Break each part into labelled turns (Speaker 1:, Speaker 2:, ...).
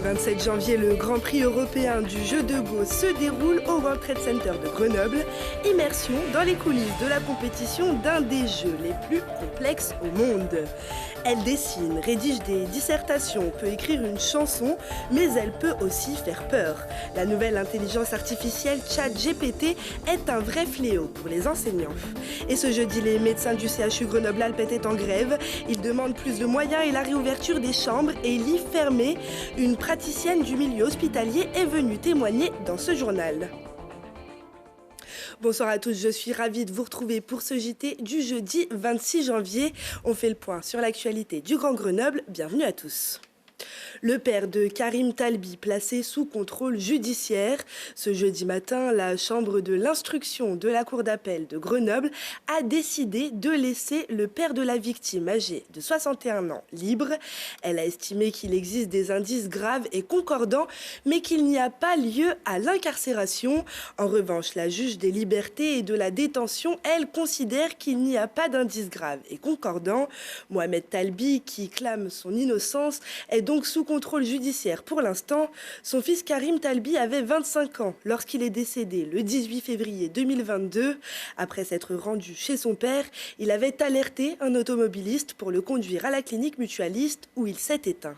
Speaker 1: 27 janvier, le Grand Prix européen du jeu de Go se déroule au World Trade Center de Grenoble. Immersion dans les coulisses de la compétition d'un des jeux les plus complexes au monde. Elle dessine, rédige des dissertations, peut écrire une chanson, mais elle peut aussi faire peur. La nouvelle intelligence artificielle ChatGPT est un vrai fléau pour les enseignants. Et ce jeudi, les médecins du CHU Grenoble-Alpes étaient en grève. Ils demandent plus de moyens et la réouverture des chambres et lits fermés. Une praticienne du milieu hospitalier est venue témoigner dans ce journal. Bonsoir à tous, je suis ravie de vous retrouver pour ce JT du jeudi 26 janvier. On fait le point sur l'actualité du Grand Grenoble. Bienvenue à tous. Le père de Karim Talbi, placé sous contrôle judiciaire. Ce jeudi matin, la chambre de l'instruction de la cour d'appel de Grenoble a décidé de laisser le père de la victime, âgé de 61 ans, libre. Elle a estimé qu'il existe des indices graves et concordants, mais qu'il n'y a pas lieu à l'incarcération. En revanche, la juge des libertés et de la détention, elle, considère qu'il n'y a pas d'indices graves et concordants. Mohamed Talbi, qui clame son innocence, est donc sous contrôle judiciaire pour l'instant. Son fils Karim Talbi avait 25 ans lorsqu'il est décédé le 18 février 2022. Après s'être rendu chez son père, il avait alerté un automobiliste pour le conduire à la clinique mutualiste où il s'est éteint.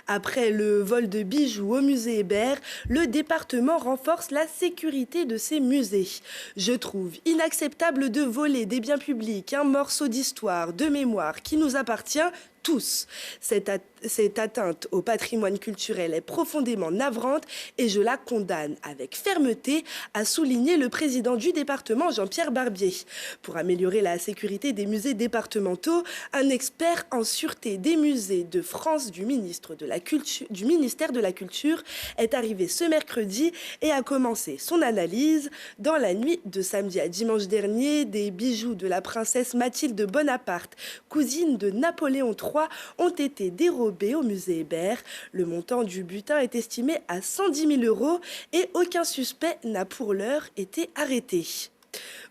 Speaker 1: Après le vol de bijoux au musée Hébert, le département renforce la sécurité de ses musées. Je trouve inacceptable de voler des biens publics, un morceau d'histoire, de mémoire qui nous appartient tous. Cette atteinte au patrimoine culturel est profondément navrante et je la condamne avec fermeté, a souligné le président du département Jean-Pierre Barbier. Pour améliorer la sécurité des musées départementaux, un expert en sûreté des musées de France du ministère de la Culture est arrivé ce mercredi et a commencé son analyse. Dans la nuit de samedi à dimanche dernier, des bijoux de la princesse Mathilde Bonaparte, cousine de Napoléon III, ont été dérobés au musée Hébert. Le montant du butin est estimé à 110 000 € et aucun suspect n'a pour l'heure été arrêté.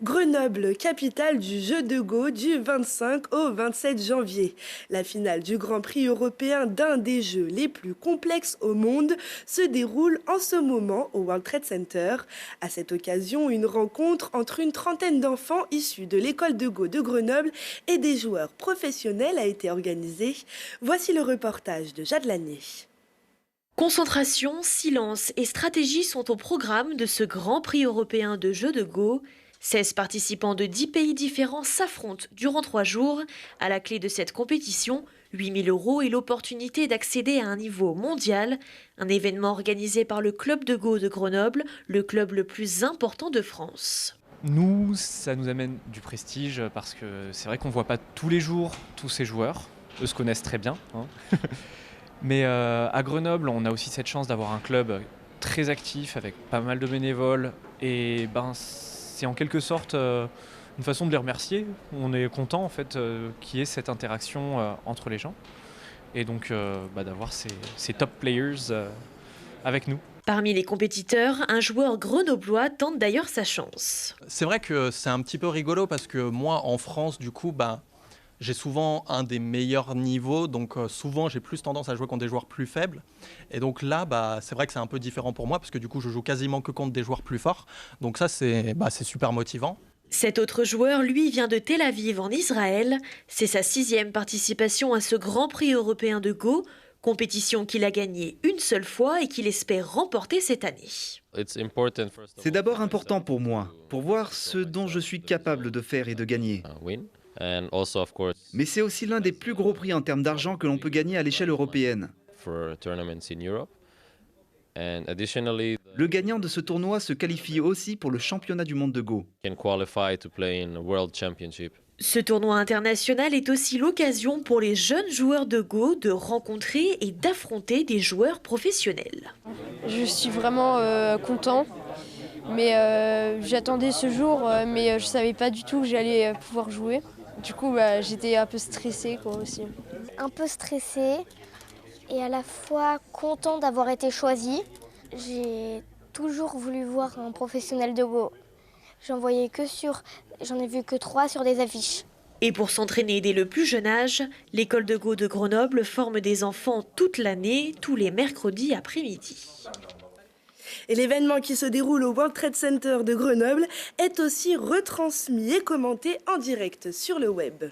Speaker 1: Grenoble, capitale du jeu de Go du 25 au 27 janvier. La finale du Grand Prix européen d'un des jeux les plus complexes au monde se déroule en ce moment au World Trade Center. À cette occasion, une rencontre entre une trentaine d'enfants issus de l'école de Go de Grenoble et des joueurs professionnels a été organisée. Voici le reportage de Jade Lanier.
Speaker 2: Concentration, silence et stratégie sont au programme de ce Grand Prix européen de jeux de Go. 16 participants de 10 pays différents s'affrontent durant 3 jours. À la clé de cette compétition, 8 000 € et l'opportunité d'accéder à un niveau mondial. Un événement organisé par le Club de Go de Grenoble, le club le plus important de France.
Speaker 3: Nous, ça nous amène du prestige parce que c'est vrai qu'on ne voit pas tous les jours tous ces joueurs. Eux se connaissent très bien. Mais à Grenoble, on a aussi cette chance d'avoir un club très actif avec pas mal de bénévoles. Et c'est en quelque sorte une façon de les remercier. On est content en fait qu'il y ait cette interaction entre les gens et donc d'avoir ces top players avec nous.
Speaker 2: Parmi les compétiteurs, un joueur grenoblois tente d'ailleurs sa chance.
Speaker 4: C'est vrai que c'est un petit peu rigolo parce que moi en France du coup j'ai souvent un des meilleurs niveaux, donc souvent j'ai plus tendance à jouer contre des joueurs plus faibles. Et donc là, c'est vrai que c'est un peu différent pour moi, parce que du coup je joue quasiment que contre des joueurs plus forts. Donc ça, c'est super motivant.
Speaker 2: Cet autre joueur, lui, vient de Tel Aviv en Israël. C'est sa 6e participation à ce Grand Prix européen de Go, compétition qu'il a gagnée une seule fois et qu'il espère remporter cette année.
Speaker 5: C'est d'abord important pour moi, pour voir ce dont je suis capable de faire et de gagner. Mais c'est aussi l'un des plus gros prix en termes d'argent que l'on peut gagner à l'échelle européenne. Le gagnant de ce tournoi se qualifie aussi pour le championnat du monde de Go.
Speaker 2: Ce tournoi international est aussi l'occasion pour les jeunes joueurs de Go de rencontrer et d'affronter des joueurs professionnels.
Speaker 6: Je suis vraiment content. Mais j'attendais ce jour, mais je ne savais pas du tout que j'allais pouvoir jouer. Du coup, j'étais un peu stressée aussi.
Speaker 7: Un peu stressée et à la fois content d'avoir été choisie. J'ai toujours voulu voir un professionnel de Go. J'en ai vu que 3 sur des affiches.
Speaker 2: Et pour s'entraîner dès le plus jeune âge, l'école de Go de Grenoble forme des enfants toute l'année, tous les mercredis après-midi.
Speaker 1: Et l'événement qui se déroule au World Trade Center de Grenoble est aussi retransmis et commenté en direct sur le web.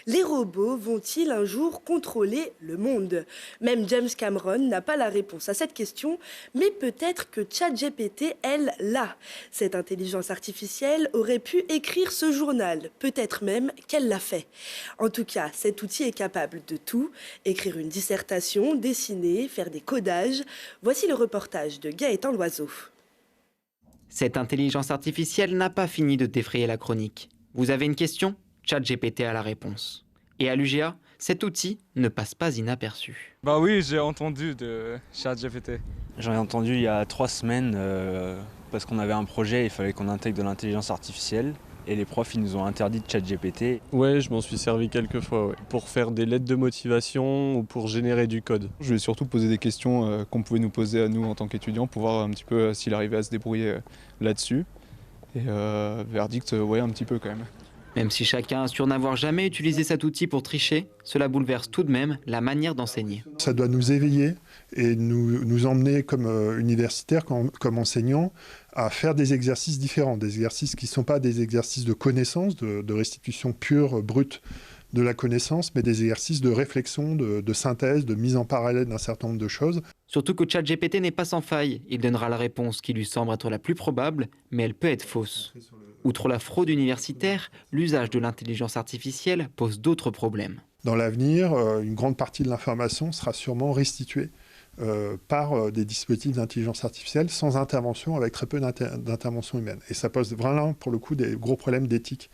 Speaker 1: Les robots vont-ils un jour contrôler le monde? Même James Cameron n'a pas la réponse à cette question, mais peut-être que ChatGPT, elle, l'a. Cette intelligence artificielle aurait pu écrire ce journal, peut-être même qu'elle l'a fait. En tout cas, cet outil est capable de tout, écrire une dissertation, dessiner, faire des codages. Voici le reportage de Gaëtan Loiseau.
Speaker 8: Cette intelligence artificielle n'a pas fini de défrayer la chronique. Vous avez une question ? ChatGPT a la réponse. Et à l'UGA, cet outil ne passe pas inaperçu.
Speaker 9: Bah oui, j'ai entendu de ChatGPT.
Speaker 10: J'en ai entendu il y a 3 semaines parce qu'on avait un projet, il fallait qu'on intègre de l'intelligence artificielle et les profs ils nous ont interdit de ChatGPT.
Speaker 9: Ouais, je m'en suis servi quelques fois pour faire des lettres de motivation ou pour générer du code.
Speaker 11: Je lui ai surtout posé des questions qu'on pouvait nous poser à nous en tant qu'étudiants pour voir un petit peu s'il arrivait à se débrouiller là-dessus. Et verdict, ouais, un petit peu quand même.
Speaker 8: Même si chacun assure n'avoir jamais utilisé cet outil pour tricher, cela bouleverse tout de même la manière d'enseigner.
Speaker 12: Ça doit nous éveiller et nous emmener comme universitaires, comme enseignants, à faire des exercices différents, des exercices qui ne sont pas des exercices de connaissance, de restitution pure, brute de la connaissance, mais des exercices de réflexion, de synthèse, de mise en parallèle d'un certain nombre de choses.
Speaker 8: Surtout que ChatGPT n'est pas sans faille. Il donnera la réponse qui lui semble être la plus probable, mais elle peut être fausse. Outre la fraude universitaire, l'usage de l'intelligence artificielle pose d'autres problèmes.
Speaker 12: Dans l'avenir, une grande partie de l'information sera sûrement restituée par des dispositifs d'intelligence artificielle sans intervention, avec très peu d'intervention humaine. Et ça pose vraiment, pour le coup, des gros problèmes d'éthique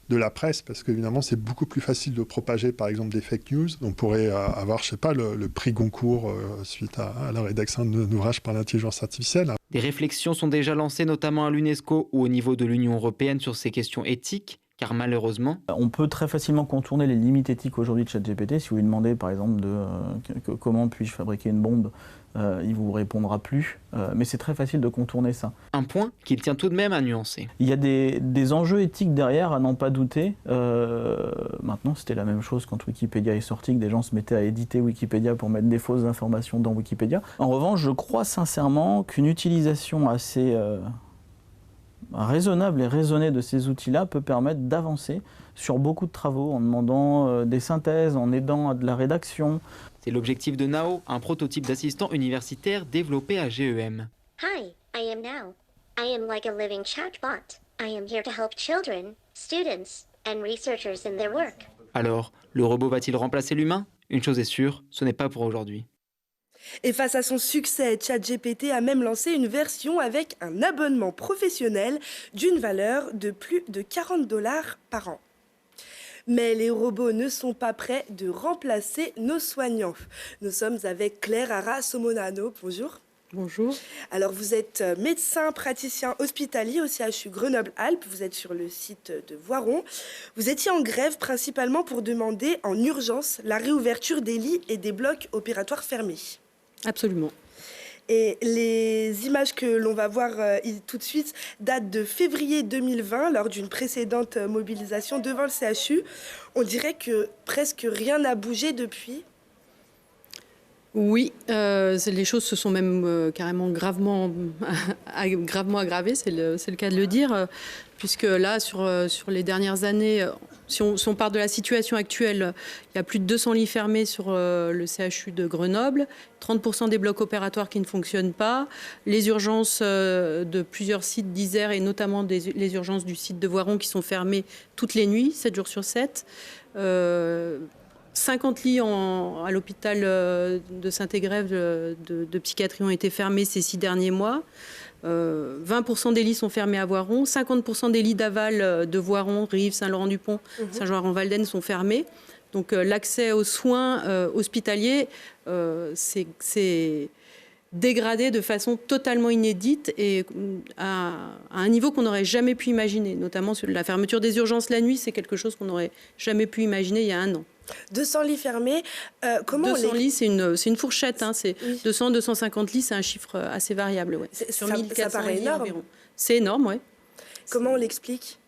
Speaker 12: de la presse, parce qu'évidemment, c'est beaucoup plus facile de propager, par exemple, des fake news. On pourrait avoir, je sais pas, le prix Goncourt suite à la rédaction d'un ouvrage par l'intelligence artificielle.
Speaker 8: Des réflexions sont déjà lancées, notamment à l'UNESCO ou au niveau de l'Union européenne, sur ces questions éthiques, car malheureusement...
Speaker 13: On peut très facilement contourner les limites éthiques aujourd'hui de ChatGPT. Si vous lui demandez, par exemple, comment puis-je fabriquer une bombe, il vous répondra plus. Mais c'est très facile de contourner ça.
Speaker 8: Un point qu'il tient tout de même à nuancer.
Speaker 13: Il y a des enjeux éthiques derrière, à n'en pas douter. Maintenant, c'était la même chose quand Wikipédia est sorti, que des gens se mettaient à éditer Wikipédia pour mettre des fausses informations dans Wikipédia. En revanche, je crois sincèrement qu'une utilisation assez raisonnable et raisonnée de ces outils-là peut permettre d'avancer sur beaucoup de travaux en demandant des synthèses, en aidant à de la rédaction.
Speaker 8: C'est l'objectif de Nao, un prototype d'assistant universitaire développé à GEM.
Speaker 14: Hi, I am Nao. I am like a living chatbot. I am here to help children, students, and researchers in their work.
Speaker 8: Alors, le robot va-t-il remplacer l'humain? Une chose est sûre, ce n'est pas pour aujourd'hui.
Speaker 1: Et face à son succès, ChatGPT a même lancé une version avec un abonnement professionnel d'une valeur de plus de 40 $ par an. Mais les robots ne sont pas prêts de remplacer nos soignants. Nous sommes avec Claire Ara-Somonano. Bonjour.
Speaker 15: Bonjour.
Speaker 1: Alors vous êtes médecin praticien hospitalier au CHU Grenoble-Alpes. Vous êtes sur le site de Voiron. Vous étiez en grève principalement pour demander en urgence la réouverture des lits et des blocs opératoires fermés.
Speaker 15: Absolument.
Speaker 1: Et les images que l'on va voir tout de suite datent de février 2020, lors d'une précédente mobilisation devant le CHU. On dirait que presque rien n'a bougé depuis.
Speaker 15: Oui, les choses se sont même carrément gravement aggravées, c'est le cas de le dire, puisque là, sur les dernières années, si on part de la situation actuelle, il y a plus de 200 lits fermés sur le CHU de Grenoble, 30% des blocs opératoires qui ne fonctionnent pas, les urgences de plusieurs sites d'Isère et notamment les urgences du site de Voiron qui sont fermées toutes les nuits, 7 jours sur 7. 50 lits à l'hôpital de Saint-Égrève de psychiatrie ont été fermés ces 6 derniers mois. 20% des lits sont fermés à Voiron. 50% des lits d'aval de Voiron, Rives, Saint-Laurent-du-Pont, Saint-Jean-Valden sont fermés. Donc l'accès aux soins hospitaliers, c'est dégradé de façon totalement inédite et à un niveau qu'on n'aurait jamais pu imaginer. Notamment sur la fermeture des urgences la nuit, c'est quelque chose qu'on n'aurait jamais pu imaginer il y a 1 an.
Speaker 1: 200 lits fermés, comment
Speaker 15: 200 lits, c'est une fourchette. Hein, c'est 200, 250 lits, c'est un chiffre assez variable. Ouais. Sur 1400
Speaker 1: ça paraît
Speaker 15: lits
Speaker 1: énorme.
Speaker 15: environ. C'est énorme, oui.
Speaker 1: Comment on l'explique ?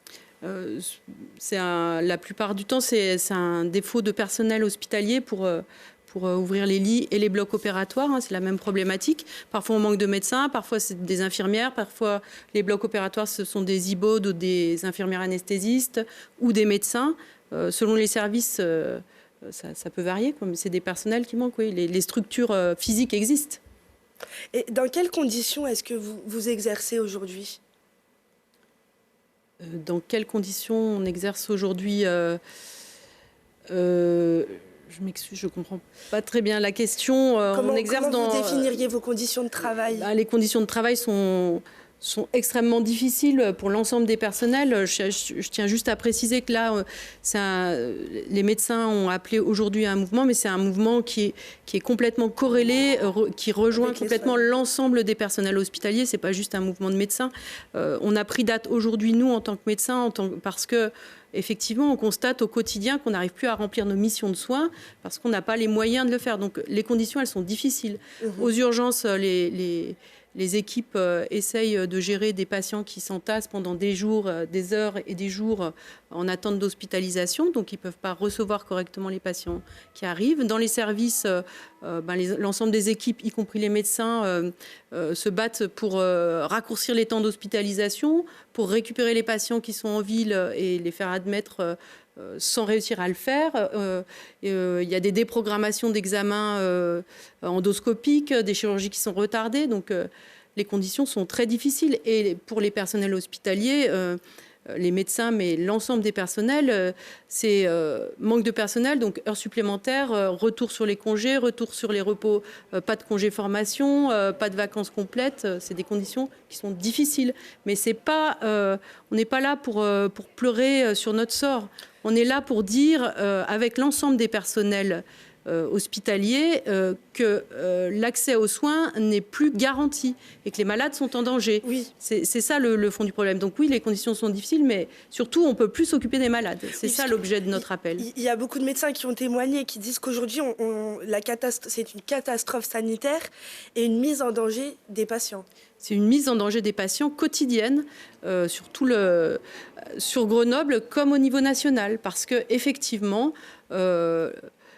Speaker 15: La plupart du temps, c'est un défaut de personnel hospitalier pour ouvrir les lits et les blocs opératoires. Hein, c'est la même problématique. Parfois, on manque de médecins, parfois, c'est des infirmières, parfois, les blocs opératoires, ce sont des IBAUD ou des infirmières anesthésistes ou des médecins. Selon les services, ça peut varier. C'est des personnels qui manquent. Oui. Les structures physiques existent.
Speaker 1: Et dans quelles conditions est-ce que vous exercez aujourd'hui ?
Speaker 15: Dans quelles conditions on exerce aujourd'hui Je m'excuse, je ne comprends pas très bien la question.
Speaker 1: Comment vous définiriez vos conditions de travail ?
Speaker 15: Les conditions de travail sont extrêmement difficiles pour l'ensemble des personnels. Je tiens juste à préciser que là, les médecins ont appelé aujourd'hui à un mouvement, mais c'est un mouvement qui est complètement corrélé, qui rejoint complètement l'ensemble des personnels hospitaliers. Ce n'est pas juste un mouvement de médecins. On a pris date aujourd'hui, nous, en tant que médecins, parce que effectivement, on constate au quotidien qu'on n'arrive plus à remplir nos missions de soins parce qu'on n'a pas les moyens de le faire. Donc, les conditions, elles sont difficiles. Aux urgences, les équipes essayent de gérer des patients qui s'entassent pendant des jours, des heures et des jours en attente d'hospitalisation. Donc, ils ne peuvent pas recevoir correctement les patients qui arrivent. Dans les services, l'ensemble des équipes, y compris les médecins, se battent pour raccourcir les temps d'hospitalisation, pour récupérer les patients qui sont en ville et les faire admettre sans réussir à le faire. Il y a des déprogrammations d'examens endoscopiques, des chirurgies qui sont retardées. Donc, les conditions sont très difficiles. Et pour les personnels hospitaliers, les médecins, mais l'ensemble des personnels, c'est manque de personnel, donc heures supplémentaires, retour sur les congés, retour sur les repos, pas de congé formation, pas de vacances complètes. C'est des conditions qui sont difficiles. Mais c'est pas, on n'est pas là pour pleurer sur notre sort. On est là pour dire, avec l'ensemble des personnels hospitaliers, que l'accès aux soins n'est plus garanti et que les malades sont en danger.
Speaker 1: Oui.
Speaker 15: C'est ça le fond du problème. Donc oui, les conditions sont difficiles, mais surtout, on ne peut plus s'occuper des malades. C'est ça l'objet de notre appel.
Speaker 1: Il y a beaucoup de médecins qui ont témoigné et qui disent qu'aujourd'hui, c'est une catastrophe sanitaire et une mise en danger des patients.
Speaker 15: C'est une mise en danger des patients quotidienne sur Grenoble comme au niveau national, parce que effectivement,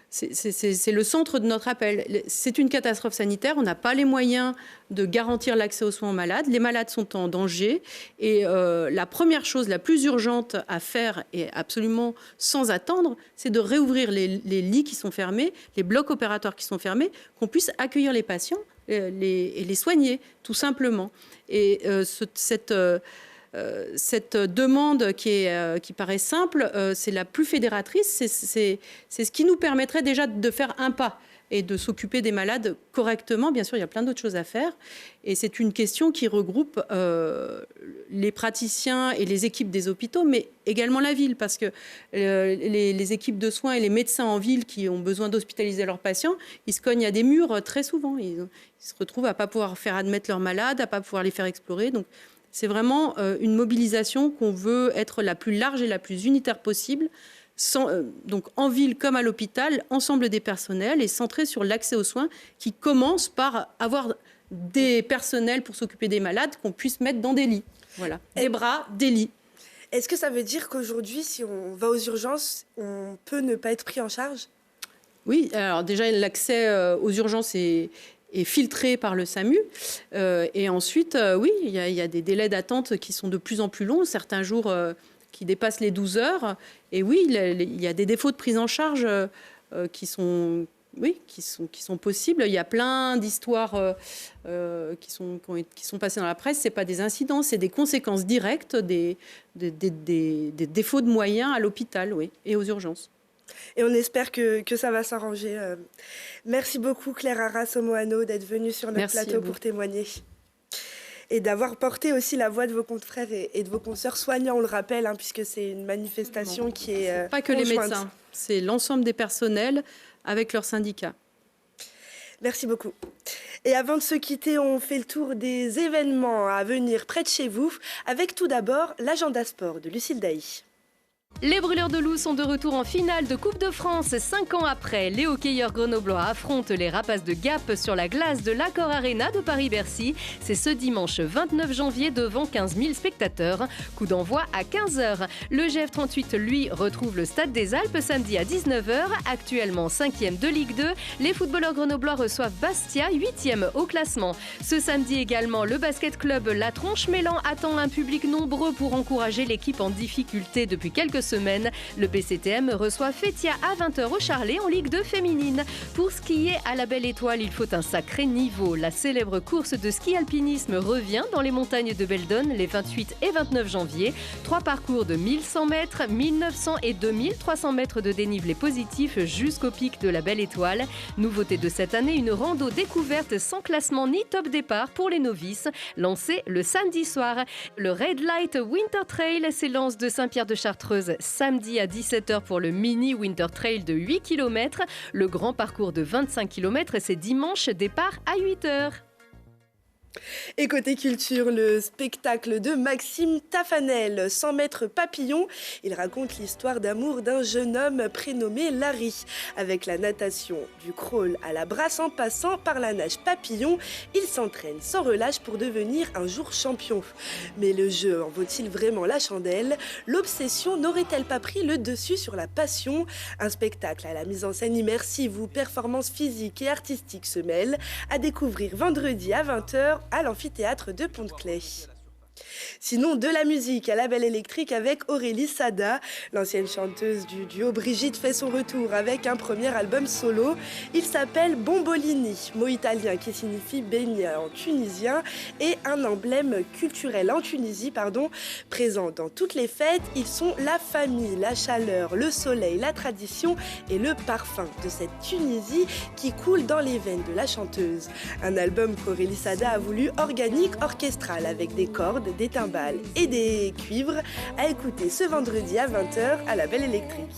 Speaker 15: c'est le centre de notre appel. C'est une catastrophe sanitaire. On n'a pas les moyens de garantir l'accès aux soins aux malades. Les malades sont en danger. Et la première chose, la plus urgente à faire, et absolument sans attendre, c'est de réouvrir les lits qui sont fermés, les blocs opératoires qui sont fermés, qu'on puisse accueillir les patients et les soigner, tout simplement. Et cette demande qui paraît simple, c'est la plus fédératrice, c'est ce qui nous permettrait déjà de faire un pas et de s'occuper des malades correctement. Bien sûr, il y a plein d'autres choses à faire. Et c'est une question qui regroupe les praticiens et les équipes des hôpitaux, mais également la ville, parce que les équipes de soins et les médecins en ville qui ont besoin d'hospitaliser leurs patients, ils se cognent à des murs très souvent. Ils se retrouvent à ne pas pouvoir faire admettre leurs malades, à ne pas pouvoir les faire explorer. Donc, c'est vraiment une mobilisation qu'on veut être la plus large et la plus unitaire possible, donc en ville comme à l'hôpital, ensemble des personnels et centré sur l'accès aux soins qui commence par avoir des personnels pour s'occuper des malades qu'on puisse mettre dans des lits. Voilà, des bras, des lits.
Speaker 1: Est-ce que ça veut dire qu'aujourd'hui, si on va aux urgences, on peut ne pas être pris en charge ?
Speaker 15: Oui, alors déjà l'accès aux urgences est filtré par le SAMU. Et ensuite, oui, il y a des délais d'attente qui sont de plus en plus longs, certains jours qui dépassent les 12 heures. Et oui, il y a des défauts de prise en charge qui sont possibles. Il y a plein d'histoires qui sont passées dans la presse. Ce n'est pas des incidents, c'est des conséquences directes des défauts de moyens à l'hôpital, oui, et aux urgences.
Speaker 1: Et on espère que ça va s'arranger. Merci beaucoup Claire Arras-Omoano d'être venue sur notre plateau pour témoigner. Et d'avoir porté aussi la voix de vos confrères et de vos consoeurs soignants, on le rappelle, puisque c'est une manifestation qui est
Speaker 15: pas que les médecins, c'est l'ensemble des personnels avec leurs syndicats.
Speaker 1: Merci beaucoup. Et avant de se quitter, on fait le tour des événements à venir près de chez vous, avec tout d'abord l'agenda sport de Lucille Dailly.
Speaker 16: Les Brûleurs de Loups sont de retour en finale de Coupe de France 5 ans après. Les hockeyeurs grenoblois affrontent les Rapaces de Gap sur la glace de l'Accor Arena de Paris-Bercy. C'est ce dimanche 29 janvier devant 15 000 spectateurs. Coup d'envoi à 15h. Le GF38, lui, retrouve le Stade des Alpes samedi à 19h. Actuellement 5e de Ligue 2, les footballeurs grenoblois reçoivent Bastia, 8e au classement. Ce samedi également, le basket club La Tronche-Mélan attend un public nombreux pour encourager l'équipe en difficulté depuis quelques semaine. Le BCTM reçoit Fétia à 20h au Charlet en Ligue 2 féminine. Pour skier à la Belle Étoile, il faut un sacré niveau. La célèbre course de ski alpinisme revient dans les montagnes de Beldon les 28 et 29 janvier. 3 parcours de 1100 mètres, 1900 et 2300 mètres de dénivelé positif jusqu'au pic de la Belle Étoile. Nouveauté de cette année, une rando découverte sans classement ni top départ pour les novices, lancée le samedi soir. Le Red Light Winter Trail s'élance de Saint-Pierre-de-Chartreuse samedi à 17h pour le mini Winter Trail de 8 km. Le grand parcours de 25 km, c'est dimanche, départ à 8h.
Speaker 1: Et côté culture, le spectacle de Maxime Tafanel, 100 mètres papillon. Il raconte l'histoire d'amour d'un jeune homme prénommé Larry. Avec la natation, du crawl à la brasse en passant par la nage papillon, il s'entraîne sans relâche pour devenir un jour champion. Mais le jeu en vaut-il vraiment la chandelle? L'obsession n'aurait-elle pas pris le dessus sur la passion? Un spectacle à la mise en scène immersive où performances physiques et artistiques se mêlent, à découvrir vendredi à 20h à l'amphithéâtre de Pont-de-Claix. Sinon, de la musique à la Belle Électrique avec Aurélie Sada. L'ancienne chanteuse du duo Brigitte fait son retour avec un premier album solo. Il s'appelle Bombolini, mot italien qui signifie baignade en tunisien et un emblème culturel en Tunisie, présent dans toutes les fêtes. Ils sont la famille, la chaleur, le soleil, la tradition et le parfum de cette Tunisie qui coule dans les veines de la chanteuse. Un album qu'Aurélie Sada a voulu organique, orchestral, avec des cordes, des timbales et des cuivres, à écouter ce vendredi à 20h à la Belle Électrique.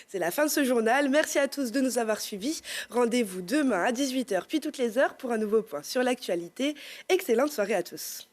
Speaker 1: C'est la fin de ce journal. Merci à tous de nous avoir suivis. Rendez-vous demain à 18h puis toutes les heures pour un nouveau point sur l'actualité. Excellente soirée à tous.